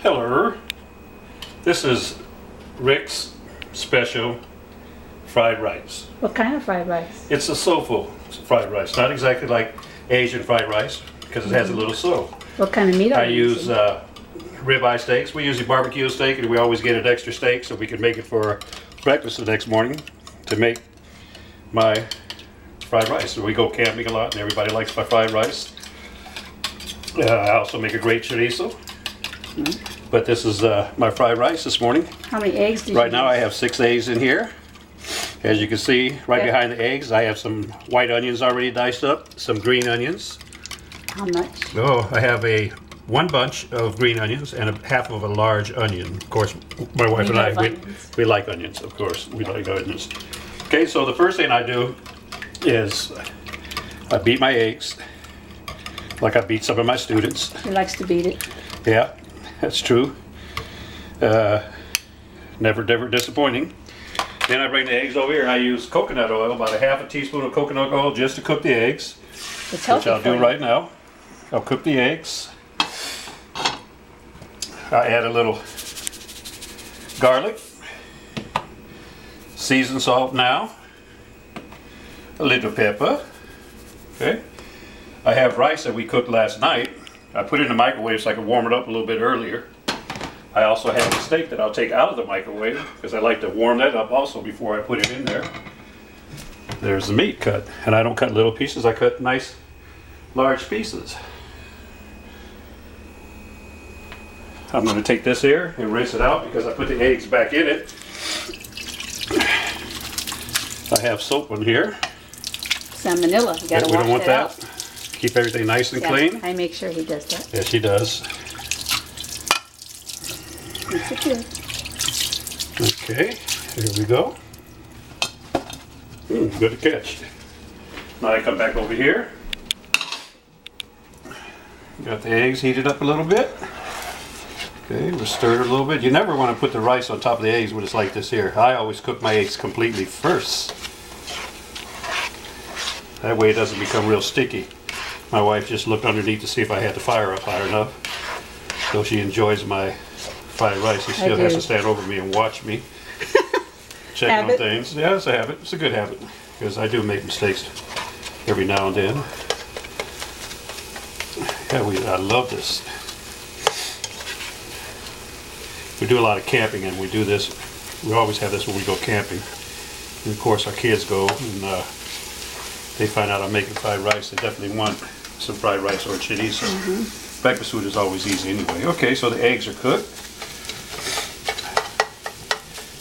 Hello, this is Rick's special fried rice. What kind of fried rice? It's a soulful fried rice, not exactly like Asian fried rice because it has a little soul. What kind of meat are I you use using? ribeye steaks. We usually barbecue steak, and we always get an extra steak so we can make it for breakfast the next morning to make my fried rice. So we go camping a lot, and everybody likes my fried rice. I also make a great chorizo. But this is my fried rice this morning. How many eggs do you Right now I use? have 6 eggs in here. As you can see, right Okay. behind the eggs, I have some white onions already diced up, some green onions. How much? Oh, I have one bunch of green onions and half of a large onion. Of course, my wife We and I, love onions. we like onions, of course. We like onions. Okay, so the first thing I do is I beat my eggs like I beat some of my students. He likes to beat it. Yeah, that's true. Never disappointing. Then I bring the eggs over here and I use coconut oil, about a half a teaspoon of coconut oil just to cook the eggs, It's which healthy I'll for do you. right now. I'll cook the eggs. I add a little garlic, seasoned salt now, a little pepper. Okay. I have rice that we cooked last night. I put it in the microwave so I could warm it up a little bit earlier. I also have a steak that I'll take out of the microwave because I like to warm that up also before I put it in there. There's the meat cut, and I don't cut little pieces, I cut nice large pieces. I'm going to take this here and rinse it out because I put the eggs back in it. I have soap in here. Salmonella. You gotta We wash don't want that that. out. Keep everything nice and Yeah, clean. I make sure he does that. Yes, she does. Makes it good. Okay, here we go. Good catch. Now I come back over here. Got the eggs heated up a little bit. Okay, we'll stir it a little bit. You never want to put the rice on top of the eggs when it's like this here. I always cook my eggs completely first. That way it doesn't become real sticky. My wife just looked underneath to see if I had the fire up high enough. So she enjoys my fried rice. She still has do. to stand over me and watch me. Checking on Habit. things. Yeah, it's a habit. It's a good habit. Because I do make mistakes every now and then. Yeah, I love this. We do a lot of camping, and we do this. We always have this when we go camping. And of course, our kids go and they find out I'm making fried rice. They definitely want some fried rice or chorizo. Breakfast food is always easy anyway. Okay, so the eggs are cooked.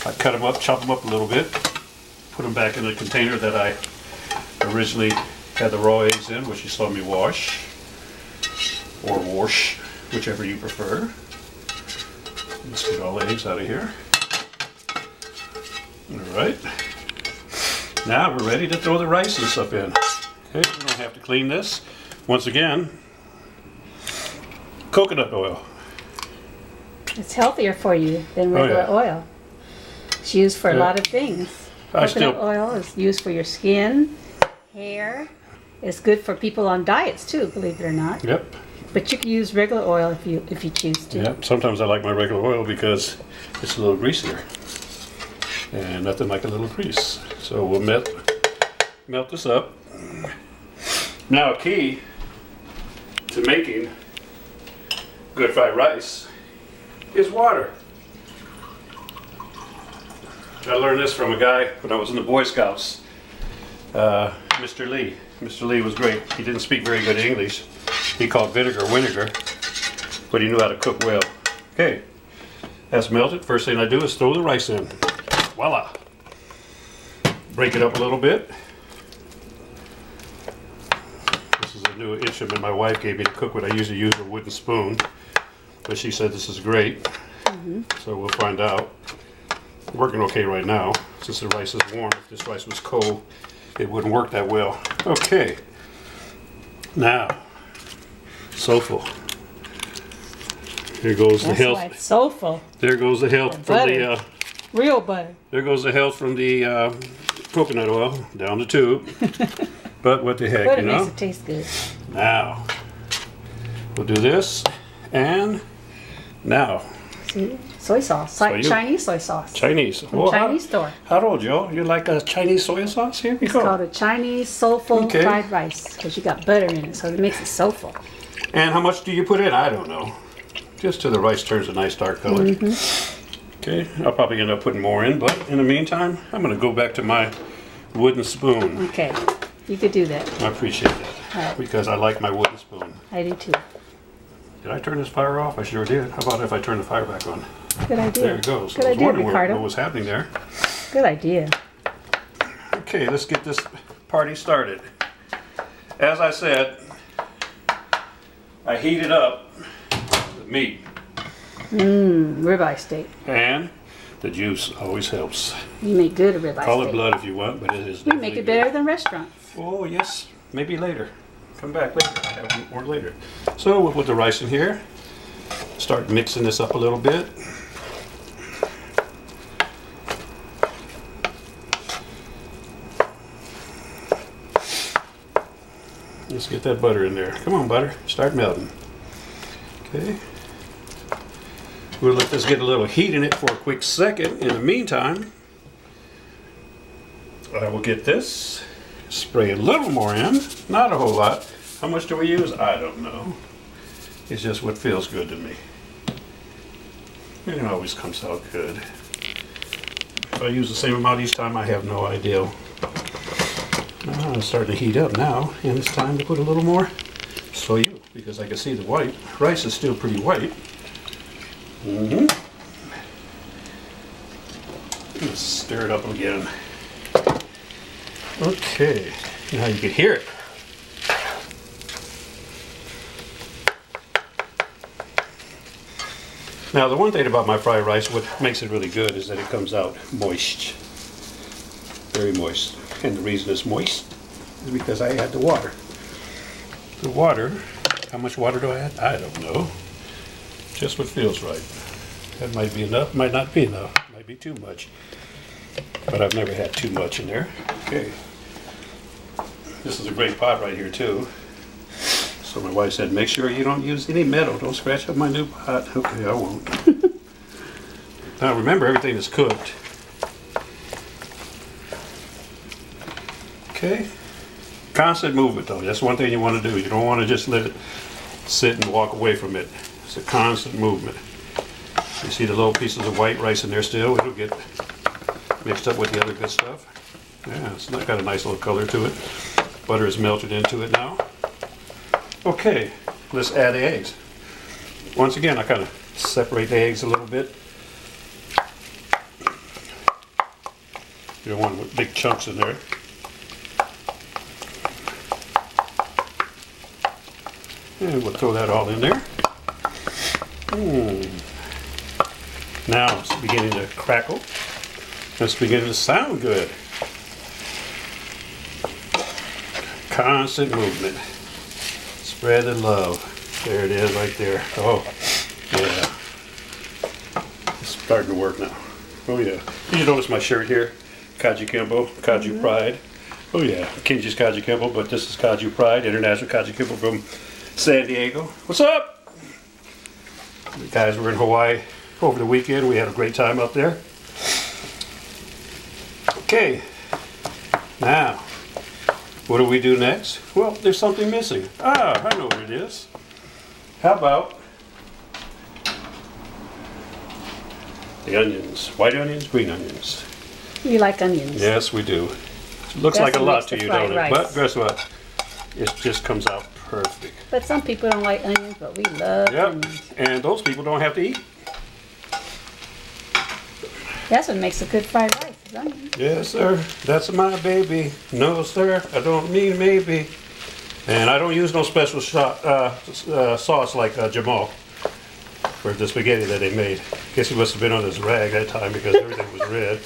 I cut them up, chop them up a little bit, put them back in the container that I originally had the raw eggs in, which you saw me wash, or wash, whichever you prefer. Let's get all the eggs out of here. All right. Now we're ready to throw the rice and stuff in. Okay, we don't have to clean this. Once again, coconut oil. It's healthier for you than regular yeah. oil. It's used for a Yeah. lot of things. Coconut oil is used for your skin, hair. It's good for people on diets too, believe it or not. Yep. But you can use regular oil if you choose to. Yep. Sometimes I like my regular oil because it's a little greasier. And nothing like a little grease. So we'll melt this up. Now a key to making good fried rice is water. I learned this from a guy when I was in the Boy Scouts, Mr. Lee. Mr. Lee was great. He didn't speak very good English. He called vinegar, but he knew how to cook well. Okay, that's melted. First thing I do is throw the rice in. Voila. Break it up a little bit. This is a new instrument my wife gave me to cook with. I usually use a wooden spoon, but she said this is great. So we'll find out. Working okay right now, since the rice is warm. If this rice was cold, it wouldn't work that well. Okay. Now, soulful. Here goes the That's health. why it's soulful. There goes the health from butter. Real butter. There goes the health from the coconut oil down the tube. But what the heck, But you it know? makes it taste good. Now, we'll do this, and Now, See, soy sauce, Chinese soy sauce. Chinese. From Chinese store. How old, Joe? You like a Chinese soy sauce? Here we It's go. called a Chinese soulful fried rice because you got butter in it, so it makes it soulful. And how much do you put in? I don't know. Just till the rice turns a nice dark color. Okay, I'll probably end up putting more in, but in the meantime, I'm going to go back to my wooden spoon. Okay, you could do that. I appreciate that because I like my wooden spoon. I do too. Did I turn this fire off? I sure did. How about if I turn the fire back on? Good idea. There it goes. Good I was idea, wondering Ricardo. what was happening there. Good idea. Okay, let's get this party started. As I said, I heated up the meat. Ribeye steak. And the juice always helps. You make good ribeye Call steak. it blood if you want, but it is You make it better than restaurants. Oh, yes. Maybe later. Come back later. I have more later. So we'll put the rice in here. Start mixing this up a little bit. Let's get that butter in there. Come on, butter. Start melting. Okay. We'll let this get a little heat in it for a quick second. In the meantime, I will get this. Spray a little more in. Not a whole lot. How much do we use? I don't know. It's just what feels good to me. It always comes out good. If I use the same amount each time, I have no idea. Now it's starting to heat up now, and it's time to put a little more soyu, because I can see the white. Rice is still pretty white. Let's stir it up again. Okay, now you can hear it. Now the one thing about my fried rice, what makes it really good, is that it comes out moist. Very moist. And the reason it's moist is because I add the water. The water, how much water do I add? I don't know. Just what feels right. That might be enough, might not be enough, might be too much. But I've never had too much in there. Okay. This is a great pot right here too. So my wife said, make sure you don't use any metal. Don't scratch up my new pot. Okay, I won't. Now remember, everything is cooked. Okay. Constant movement though. That's one thing you want to do. You don't want to just let it sit and walk away from it. It's a constant movement. You see the little pieces of white rice in there still. It'll get mixed up with the other good stuff. Yeah, it's got a nice little color to it. Butter is melted into it now. Okay, let's add the eggs. Once again, I kind of separate the eggs a little bit. You don't want big chunks in there. And we'll throw that all in there. Now it's beginning to crackle. It's beginning to sound good. Constant movement. Spread the love. There it is right there. Oh, yeah. It's starting to work now. Oh, yeah. Did you notice my shirt here? Kaju Kimbo, Kaju Pride. Oh, yeah. Kingi's Kaju Kimbo, but this is Kaju Pride, International Kaju Kimbo from San Diego. What's up? The guys were in Hawaii over the weekend. We had a great time up there. Okay. Now, what do we do next? Well, there's something missing. Ah, I know what it is. How about the onions? White onions, green onions. You like onions? Yes, we do. It looks like a lot to you, don't it? Rice. But guess what? It just comes out perfect. But some people don't like onions, but we love onions. And those people don't have to eat. That's what makes a good fried rice, is onions. Yes, sir. That's my baby. No, sir. I don't mean maybe. And I don't use no special sauce like Jamal for the spaghetti that they made. Guess he must have been on his rag that time because everything was red.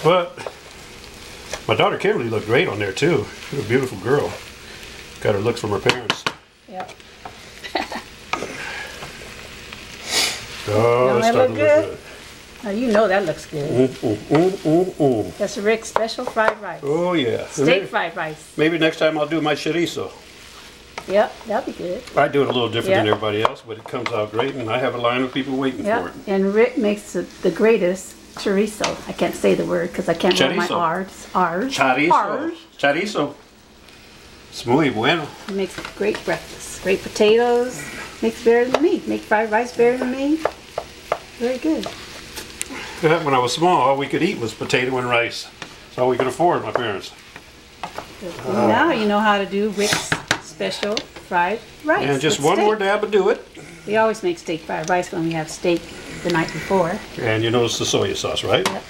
But my daughter Kimberly looked great on there too. She's a beautiful girl. Got her looks from her parents. Yep. Oh, it's starting to look good. Oh, you know that looks good. That's Rick's special fried rice. Oh, yeah. Steak fried rice. Maybe next time I'll do my chorizo. Yep, that'll be good. I do it a little different than Yeah. everybody else, but it comes out great, and I have a line of people waiting Yep. for it. And Rick makes the greatest chorizo. I can't say the word because I can't roll my Chorizo. R's. Chorizo. R's. Chorizo. Es muy bueno. He makes great breakfast. Great potatoes. Makes better than me. Make fried rice better than me. Very good. When I was small, all we could eat was potato and rice. That's all we could afford, my parents. Now you know how to do Rick's special fried rice. And just with one steak. more dab will do it. We always make steak fried rice when we have steak the night before. And you notice the soy sauce, right? Yep.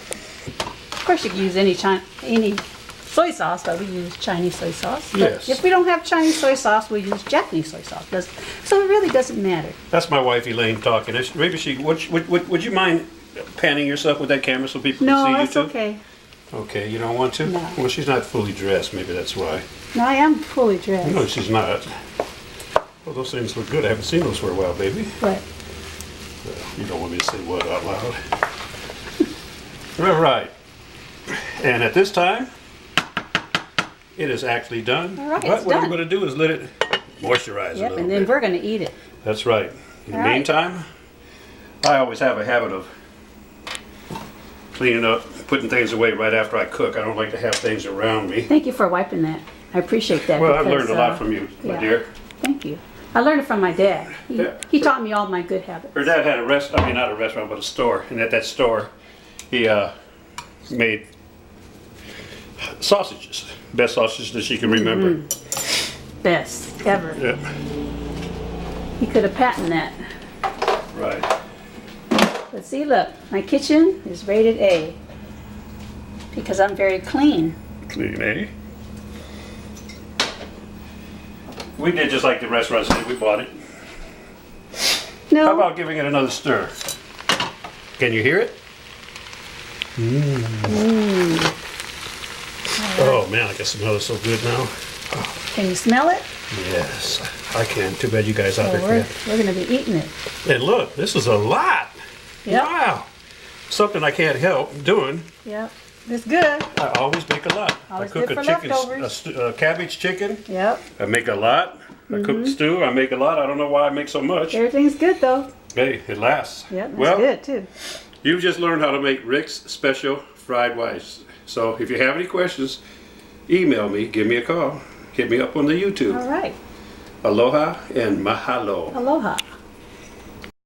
Of course, you can use any soy sauce, but we use Chinese soy sauce. But Yes. if we don't have Chinese soy sauce, we use Japanese soy sauce. So it really doesn't matter. That's my wife Elaine talking. Maybe she would you mind panning yourself with that camera so people can No, see you that's too? okay. Okay, you don't want to? No. Well, she's not fully dressed. Maybe that's why. No, I am fully dressed. No, she's not. Well, those things look good. I haven't seen those for a while, baby. But You don't want me to say what out loud. All right. And at this time, it is actually done. All right, But it's what I'm done. going to do is let it moisturize a yep, little and then bit. we're going to eat it. That's right. In the All right. meantime, I always have a habit of cleaning up, putting things away right after I cook. I don't like to have things around me. Thank you for wiping that. I appreciate that. Well, I've because, learned a lot from you, my yeah. dear. Thank you. I learned it from my dad. Yeah. He taught me all my good habits. Her dad had not a restaurant, but a store. And at that store, he made sausages. Best sausages that she can remember. Best ever. Yeah, He could have patented that. right. But see, look, my kitchen is rated A because I'm very clean. Clean, eh? We did just like the restaurants did. We bought it. No, How about giving it another stir? Can you hear it? Oh man, I can smell it so good now. can you smell it? Yes, I can. Too bad you guys out Well, there we're going to be eating it. can't. And look, this is a lot. Yep. Wow. Something I can't help doing. Yep. It's good. I always make a lot. Always I cook good a for chicken, leftovers. a cabbage chicken. Yep. I make a lot. I cook stew. I make a lot. I don't know why I make so much. Everything's good though. Hey, it lasts. Yep. It's Well, good too. you've just learned how to make Rick's special fried rice. So if you have any questions, email me, give me a call, hit me up on the YouTube. All right. Aloha and mahalo. Aloha.